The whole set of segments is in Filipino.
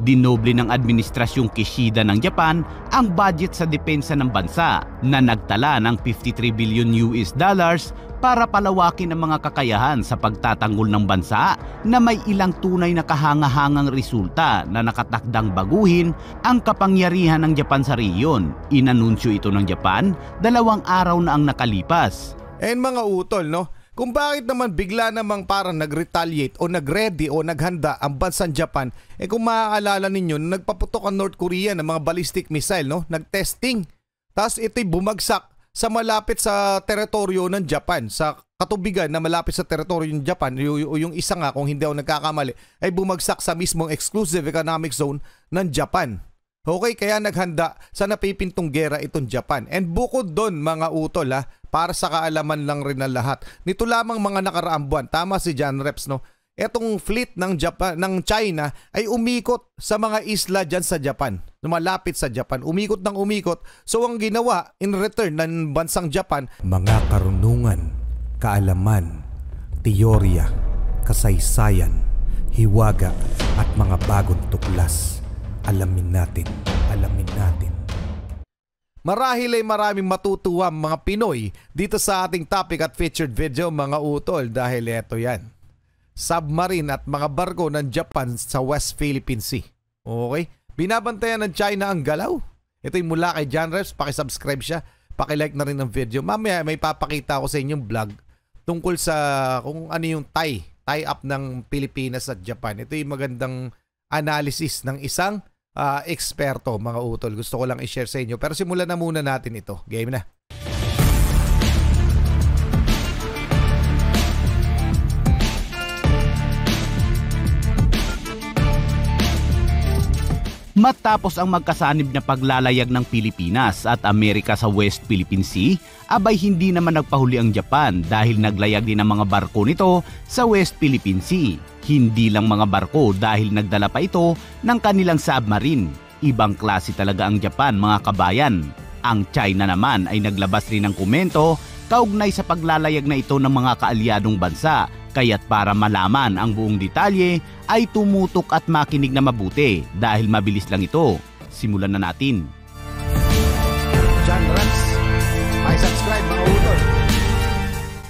Dinoble ng Administrasyong Kishida ng Japan ang budget sa depensa ng bansa na nagtala ng 53 billion US dollars para palawakin ang mga kakayahan sa pagtatanggol ng bansa na may ilang tunay na kahangahangang resulta na nakatakdang baguhin ang kapangyarihan ng Japan sa rehiyon. Inanunsyo ito ng Japan 2 araw na ang nakalipas. And mga utol, no? Kung bakit naman bigla namang parang nag-retaliate o nag-ready o naghanda ang bansang Japan, kung maaalala ninyo, nagpaputok ang North Korea ng mga ballistic missile, no? Nag-testing. Tapos ito'y bumagsak sa malapit sa teritoryo ng Japan, sa katubigan na malapit sa teritoryo ng Japan, yung isa nga, kung hindi ako nagkakamali, ay bumagsak sa mismong exclusive economic zone ng Japan. Okay, kaya naghanda sa napipintong gera itong Japan. And bukod doon mga utol para sa kaalaman lang rin ng lahat. Nito lamang mga nakaraang buwan, tama si John Reps, no? Etong fleet ng China ay umikot sa mga isla dyan sa Japan, malapit sa Japan. Umikot ng umikot. So ang ginawa in return ng bansang Japan, mga karunungan, kaalaman, teorya, kasaysayan, hiwaga at mga bagong tuklas. Alamin natin. Marahil ay maraming matutuwa mga Pinoy dito sa ating topic at featured video mga utol dahil eto yan. Submarine at mga barko ng Japan sa West Philippine Sea. Okay? Binabantayan ng China ang galaw. Ito'y mula kay John Reps. Pakisubscribe siya. Pakilike na rin ng video. Mamaya may papakita ako sa inyong vlog tungkol sa kung ano yung tie-up ng Pilipinas at Japan. Ito'y magandang analysis ng isang eksperto mga utol. Gusto ko lang i-share sa inyo. Pero simulan na muna natin ito. Game na. Matapos ang magkasanib na paglalayag ng Pilipinas at Amerika sa West Philippine Sea, abay hindi naman nagpahuli ang Japan dahil naglayag din ang mga barko nito sa West Philippine Sea. Hindi lang mga barko dahil nagdala pa ito ng kanilang submarine. Ibang klase talaga ang Japan mga kabayan. Ang China naman ay naglabas rin ng komento kaugnay sa paglalayag na ito ng mga kaalyadong bansa. Kaya't para malaman ang buong detalye ay tumutok at makinig na mabuti dahil mabilis lang ito. Simulan na natin. John Reps, subscribe mga utol.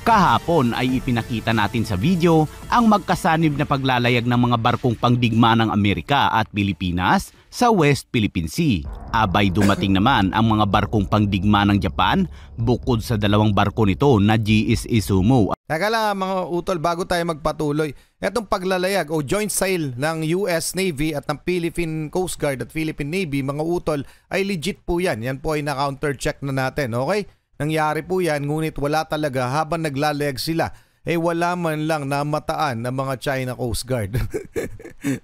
Kahapon ay ipinakita natin sa video ang magkasanib na paglalayag ng mga barkong pangdigma ng Amerika at Pilipinas sa West Philippine Sea. Abay dumating naman ang mga barkong pangdigma ng Japan bukod sa 2 barko nito na GS Izumo. Teka lang mga utol, bago tayo magpatuloy, etong paglalayag o joint sail ng US Navy at ng Philippine Coast Guard at Philippine Navy mga utol ay legit po yan. Yan po ay na-counter check na natin, okay? Nangyari po yan, ngunit wala talaga habang naglalayag sila. Wala man lang namataan ng mga China Coast Guard.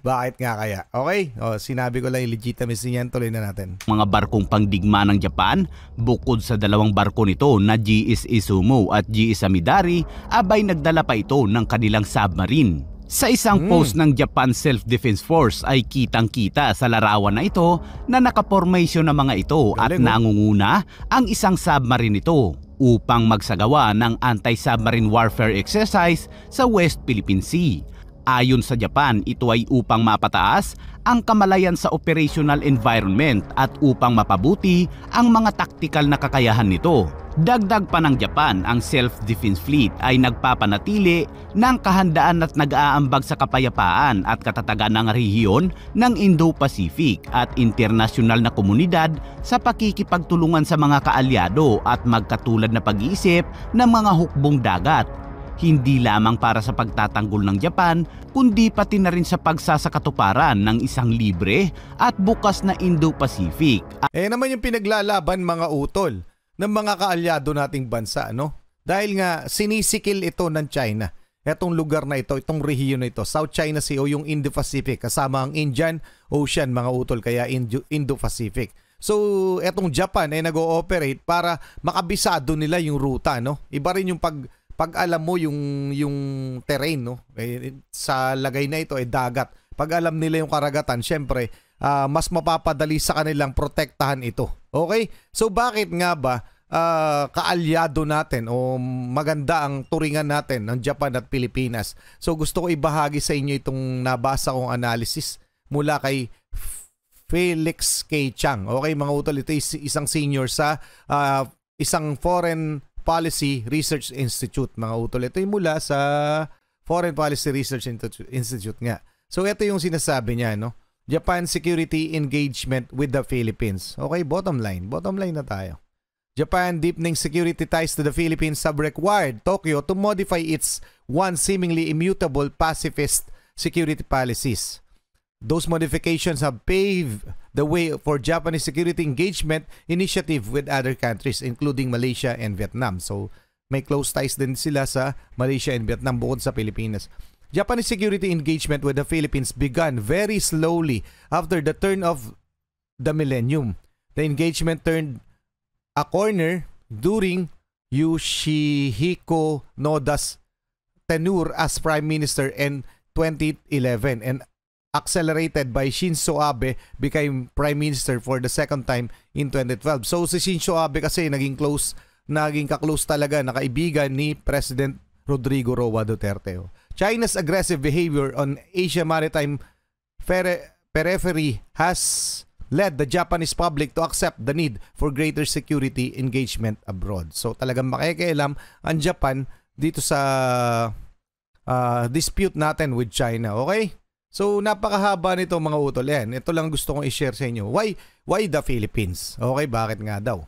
Bakit nga kaya? Okay? Sinabi ko lang yung legitimacy niyan, tuloy na natin. Mga barkong pangdigma ng Japan, bukod sa 2 barko nito na GS Izumo at GS Amidari, abay nagdala pa ito ng kanilang submarine. Sa isang post ng Japan Self-Defense Force ay kitang-kita sa larawan na ito na nakapormasyon ng mga ito at nangunguna ang isang submarine nito upang magsagawa ng anti-submarine warfare exercise sa West Philippine Sea. Ayon sa Japan, ito ay upang mapataas ang kamalayan sa operational environment at upang mapabuti ang mga taktikal na kakayahan nito. Dagdag pa ng Japan, ang self-defense fleet ay nagpapanatili ng kahandaan at nag-aambag sa kapayapaan at katatagan ng rehiyon ng Indo-Pacific at internasyonal na komunidad sa pakikipagtulungan sa mga kaalyado at magkatulad na pag-iisip ng mga hukbong dagat. Hindi lamang para sa pagtatanggol ng Japan, kundi pati na rin sa pagsasakatuparan ng isang libre at bukas na Indo-Pacific. Naman yung pinaglalaban mga utol ng mga kaalyado nating bansa, no? Dahil nga sinisikil ito ng China. Etong lugar na ito, itong rehiyon na ito, South China Sea o yung Indo-Pacific, kasama ang Indian Ocean mga utol, kaya Indo-Pacific. So, etong Japan ay nag-ooperate para makabisado nila yung ruta, no? Iba rin yung pag alam mo yung terrain, no? Sa lagay na ito ay dagat. Pag alam nila yung karagatan, syempre, mas mapapadali sa kanilang protektahan ito. Okay? So bakit nga ba kaalyado natin o maganda ang turingan natin ng Japan at Pilipinas? So gusto ko ibahagi sa inyo itong nabasa kong analysis mula kay Felix K. Chang. Okay mga utol, ito isang senior sa isang Foreign Policy Research Institute. Mga utol, ito yung mula sa Foreign Policy Research Institute nga. So ito yung sinasabi niya, no? Japan security engagement with the Philippines. Okay, bottom line na tayo. Japan deepening security ties to the Philippines have required Tokyo to modify its once seemingly immutable pacifist security policies. Those modifications have paved the way for Japanese security engagement initiative with other countries including Malaysia and Vietnam. So may close ties din sila sa Malaysia and Vietnam bukod sa Pilipinas. Japanese security engagement with the Philippines began very slowly after the turn of the millennium. The engagement turned a corner during Yoshihiko Noda's tenure as Prime Minister in 2011 and accelerated by Shinzo Abe became Prime Minister for the second time in 2012. So si Shinzo Abe kasi naging ka-close talaga na kaibigan ni President Rodrigo Roa Duterte. China's aggressive behavior on Asia Maritime periphery has led the Japanese public to accept the need for greater security engagement abroad. So talagang makikialam ang Japan dito sa dispute natin with China. Okay? So napakahaba nito mga utol. Yan, ito lang gusto kong i-share sa inyo. Why the Philippines? Okay, bakit nga daw?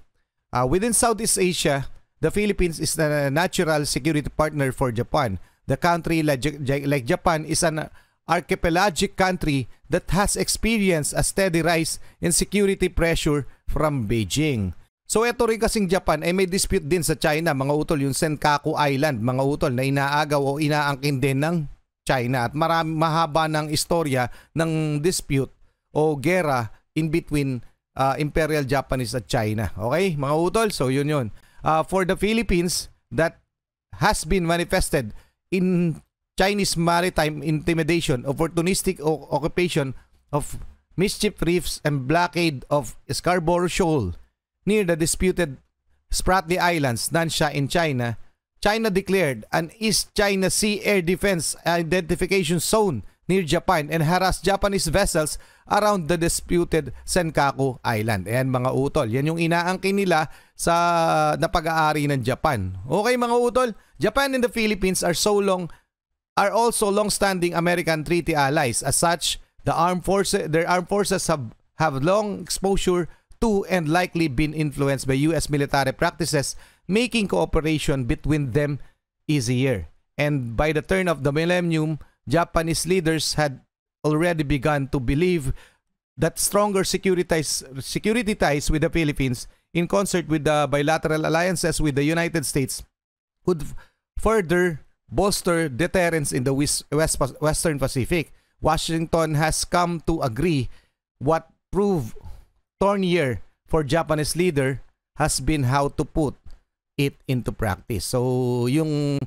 Within Southeast Asia, the Philippines is the natural security partner for Japan. The country like Japan is an archipelagic country that has experienced a steady rise in security pressure from Beijing. So ito rin kasing Japan ay may dispute din sa China, mga utol, yung Senkaku Island, mga utol, na inaagaw o inaangkin din ng China at mahaba ng istorya ng dispute o gera in between Imperial Japanese at China. Okay, mga utol? So yun. For the Philippines, that has been manifested in Chinese maritime intimidation, opportunistic occupation of mischief reefs and blockade of Scarborough Shoal near the disputed Spratly Islands, Nansha in China. China declared an East China Sea Air Defense Identification Zone near Japan and harassed Japanese vessels around the disputed Senkaku Island. Ayan mga utol, yan yung inaangkin nila sa napag-aari ng Japan. Okay mga utol, Japan and the Philippines are also long-standing American treaty allies. As such, their armed forces have long exposure to and likely been influenced by U.S. military practices, making cooperation between them easier. And by the turn of the millennium, Japanese leaders had already begun to believe that stronger security ties with the Philippines, in concert with the bilateral alliances with the United States, would further bolster deterrence in the Western Pacific. Washington has come to agree what proved thornier for Japanese leader has been how to put it into practice. So, yung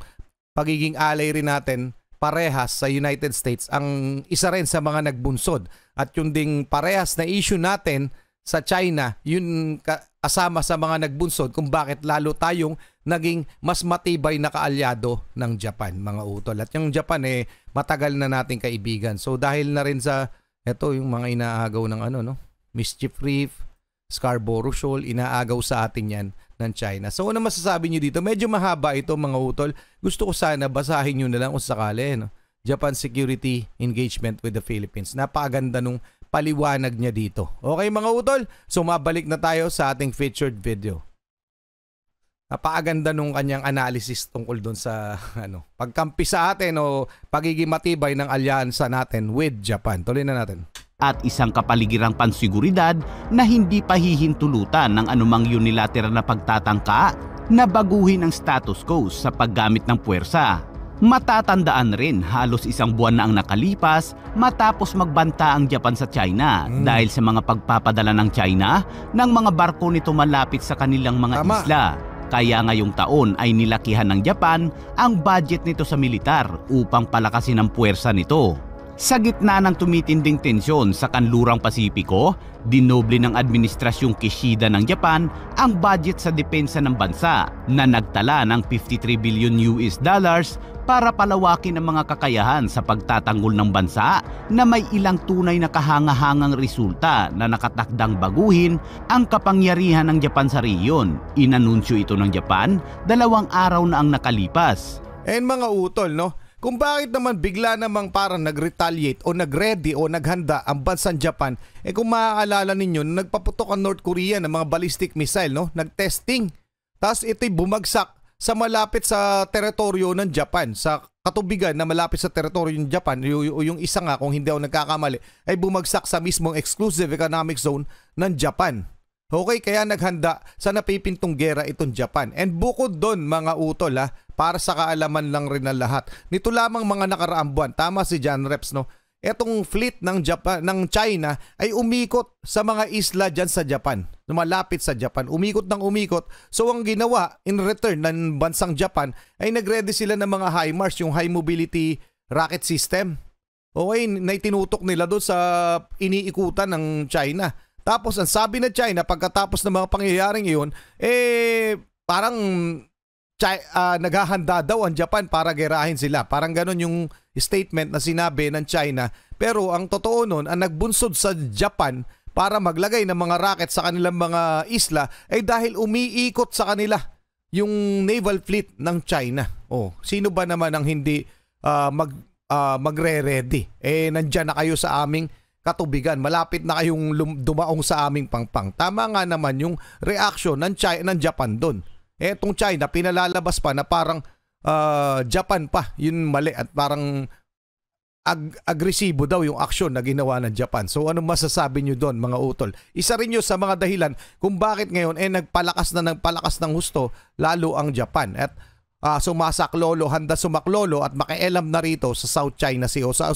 pagiging ally rin natin parehas sa United States ang isa rin sa mga nagbunsod. At yung ding parehas na issue natin sa China, yun kasama sa mga nagbunsod kung bakit lalo tayong naging mas matibay na kaalyado ng Japan, mga utol. At yung Japan matagal na nating kaibigan. So dahil na rin sa ito yung mga inaagaw ng Mischief Reef, Scarborough Shoal, inaagaw sa atin yan ng China. So ano masasabi nyo dito? Medyo mahaba ito mga utol. Gusto ko sana basahin nyo na lang kung sakali. Japan security engagement with the Philippines. Napakaganda nung paliwanag niya dito. Okay mga utol? So mabalik na tayo sa ating featured video. Napakaganda nung kanyang analysis tungkol doon sa pagkampi sa atin o pagiging matibay ng alyansa natin with Japan. Tuloy na natin. At isang kapaligirang pansiguridad na hindi pahihintulutan ng anumang unilateral na pagtatangka na baguhin ang status quo sa paggamit ng puwersa. Matatandaan rin halos isang buwan na ang nakalipas matapos magbanta ang Japan sa China dahil sa mga pagpapadala ng China ng mga barko nito malapit sa kanilang mga isla. Kaya ngayong taon ay nilakihan ng Japan ang budget nito sa militar upang palakasin ang puwersa nito. Sa gitna ng tumitinding tensyon sa kanlurang Pasipiko, dinoble ng administrasyong Kishida ng Japan ang budget sa depensa ng bansa na nagtala ng $53 billion para palawakin ang mga kakayahan sa pagtatanggol ng bansa na may ilang tunay na kahangahangang resulta na nakatakdang baguhin ang kapangyarihan ng Japan sa rehiyon. Inanunsyo ito ng Japan 2 araw na ang nakalipas. And mga utol, no? Kung bakit naman bigla namang parang nag-retaliate o nag-ready o naghanda ang bansang Japan, kung maaalala ninyo, nagpaputok ang North Korea ng mga ballistic missile, no? Nag-testing. Tapos ito'y bumagsak sa malapit sa teritoryo ng Japan, sa katubigan na malapit sa teritoryo ng Japan, yung isa nga, kung hindi ako nagkakamali, ay bumagsak sa mismong exclusive economic zone ng Japan. Okay, kaya naghanda sa napipintong gera itong Japan. And bukod doon mga utol para sa kaalaman lang rin ng lahat. Nito lamang mga nakaraang buwan, tama si John Reps, no? Etong fleet ng China ay umikot sa mga isla dyan sa Japan, malapit sa Japan. Umikot ng umikot. So ang ginawa in return ng bansang Japan ay nagready sila ng mga HIMARS, yung high mobility rocket system. Okay, na itinutok nila doon sa iniikutan ng China. Tapos ang sabi ng China pagkatapos ng mga pangyayaring iyon, parang naghahanda daw ang Japan para gerahin sila. Parang ganon yung statement na sinabi ng China. Pero ang totoo nun, ang nagbunsod sa Japan para maglagay ng mga rocket sa kanilang mga isla ay dahil umiikot sa kanila yung naval fleet ng China. Sino ba naman ang hindi magre-ready? Nandyan na kayo sa aming katubigan. Malapit na kayong dumaong sa aming pangpang. Tama nga naman yung reaction ng Japan doon. Etong China, pinalalabas pa na parang Japan pa. Yun mali at parang agresibo daw yung aksyon na ginawa ng Japan. So anong masasabi nyo doon mga utol? Isa rin yun sa mga dahilan kung bakit ngayon nagpalakas ng husto lalo ang Japan. At sumasaklolo, handa sumaklolo at makialam na rito sa South China Sea o sa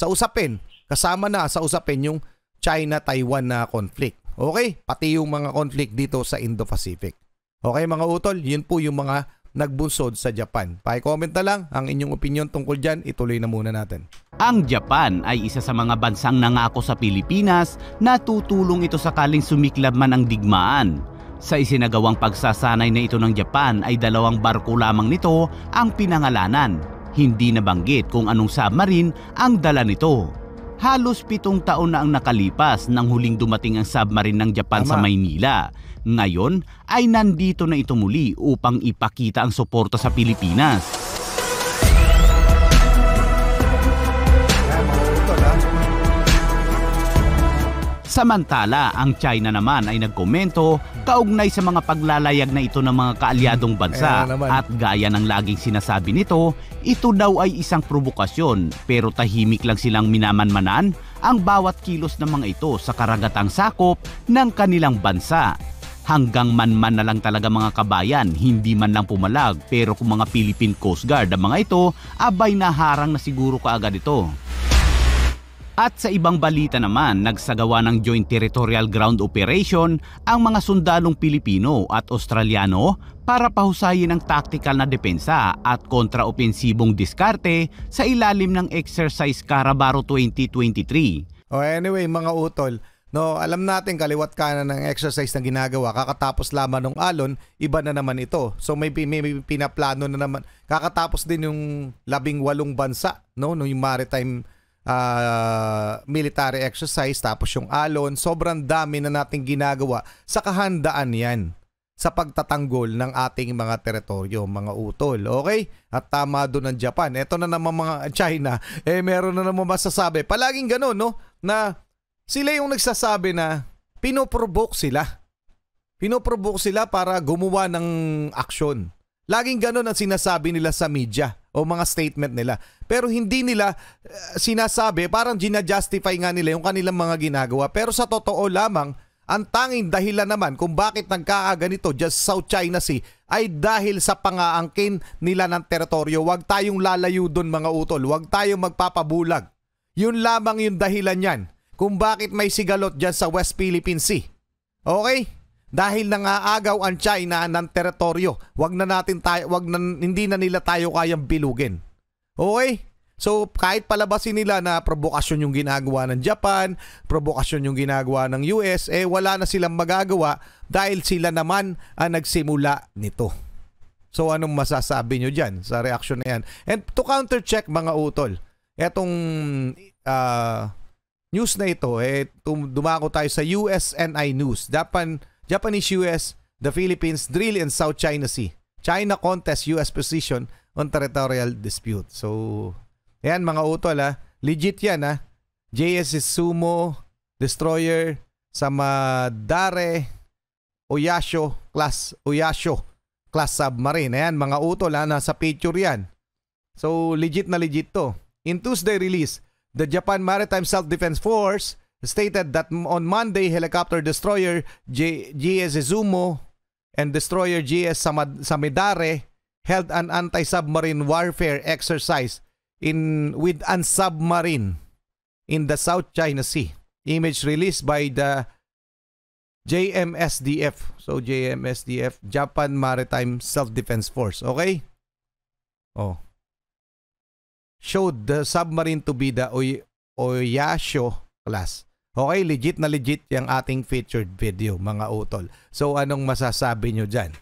usapin. Kasama na sa usapin yung China-Taiwan na conflict. Okay? Pati yung mga conflict dito sa Indo-Pacific. Okay mga utol, yun po yung mga nagbunsod sa Japan. Pa-comment na lang ang inyong opinion tungkol dyan. Ituloy na muna natin. Ang Japan ay isa sa mga bansang nangako sa Pilipinas na tutulong ito sakaling sumiklab man ang digmaan. Sa isinagawang pagsasanay na ito ng Japan ay 2 barko lamang nito ang pinangalanan. Hindi nabanggit kung anong submarine ang dala nito. Halos 7 taon na ang nakalipas nang huling dumating ang submarine ng Japan sa Maynila. Ngayon ay nandito na ito muli upang ipakita ang suporta sa Pilipinas. Samantala, ang China naman ay nagkomento kaugnay sa mga paglalayag na ito ng mga kaalyadong bansa at gaya ng laging sinasabi nito, ito daw ay isang provokasyon pero tahimik lang silang minamanmanan ang bawat kilos ng mga ito sa karagatang sakop ng kanilang bansa. Hanggang manman na lang talaga mga kabayan, hindi man lang pumalag pero kung mga Philippine Coast Guard ang mga ito, abay naharang na siguro kaagad ito. At sa ibang balita naman, nagsagawa ng Joint Territorial Ground Operation ang mga sundalong Pilipino at Australiano para pahusayin ang tactical na depensa at kontraopensibong diskarte sa ilalim ng Exercise Carabaro 2023. Anyway mga utol, alam natin kaliwat kanan ng exercise na ginagawa, kakatapos lamang ng alon, iba na naman ito. So may pinaplano na naman, kakatapos din yung 18 bansa, yung maritime military exercise, tapos yung alon, sobrang dami na nating ginagawa sa kahandaan yan sa pagtatanggol ng ating mga teritoryo, mga utol. Okay? At tama doon ang Japan. Ito na naman mga China, meron na naman masasabi. Palaging gano'n, na sila yung nagsasabi na pinoprovoke sila. Pinoprovoke sila para gumawa ng aksyon. Laging gano'n ang sinasabi nila sa media o mga statement nila. Pero hindi nila sinasabi, parang ginajustify nga nila yung kanilang mga ginagawa. Pero sa totoo lamang, ang tanging dahilan naman kung bakit nagkaaganito dyan sa South China Sea ay dahil sa pangaangkin nila ng teritoryo. Huwag tayong lalayo doon mga utol. Huwag tayong magpapabulag. Yun lamang yung dahilan yan kung bakit may sigalot dyan sa West Philippine Sea. Okay? Dahil nangaagaw ang China ng teritoryo. Hindi na nila tayo kayang bilugin. Okay? So kahit palabasin nila na provokasyon yung ginagawa ng Japan, provokasyon yung ginagawa ng US, wala na silang magagawa dahil sila naman ang nagsimula nito. So anong masasabi nyo dyan sa reaction na yan? And to counter-check mga utol, etong news na ito, dumako tayo sa USNI News. Japanese US, the Philippines drill in South China Sea. China contest US position on territorial dispute. So, ayan mga utol legit yan JSS Sumo destroyer Samadare Oyasho class submarine. Ayan mga utol nasa picture yan. So, legit na legit to. In Tuesday release, the Japan Maritime Self-Defense Force stated that on Monday, helicopter destroyer GS Izumo and destroyer GS Samidare held an anti-submarine warfare exercise with an submarine in the South China Sea. Image released by the JMSDF. So JMSDF, Japan Maritime Self-Defense Force. Okay? Showed the submarine to be the Oyasho class. Okay, legit na legit yung ating featured video mga utol. So anong masasabi nyo dyan?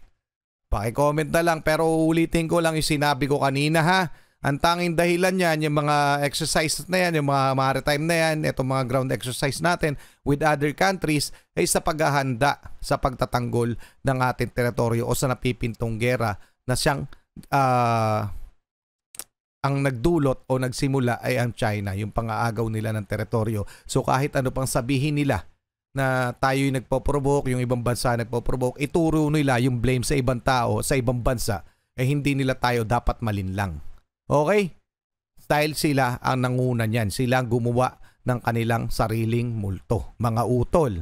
Paki-comment na lang, pero ulitin ko lang yung sinabi ko kanina Ang tanging dahilan yan, yung mga exercises na yan, yung mga maritime na yan, itong mga ground exercise natin with other countries ay sa paghahanda sa pagtatanggol ng ating teritoryo o sa napipintong gera na siyang ang nagdulot o nagsimula ay ang China, yung pang-aagaw nila ng teritoryo. So kahit ano pang sabihin nila na tayo'y nagpo-provoke, yung ibang bansa nagpo-provoke, ituro nila yung blame sa ibang tao, sa ibang bansa, hindi nila tayo dapat malinlang. Okay? Dahil sila ang nanguna niyan. Sila ang gumawa ng kanilang sariling multo. Mga utol.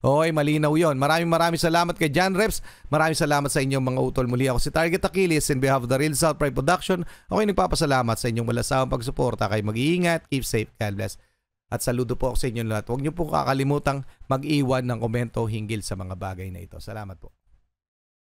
Okay, malinaw yon. Maraming salamat kay John Reps. Maraming salamat sa inyong mga utol. Muli ako si Target Achilles in behalf of the Real South Pride Production. Okay, nagpapasalamat sa inyong walasawang pagsuporta. Kayo mag-iingat, keep safe, God bless. At saludo po ako sa inyong lahat. Huwag niyo po kakalimutang mag-iwan ng komento hinggil sa mga bagay na ito. Salamat po.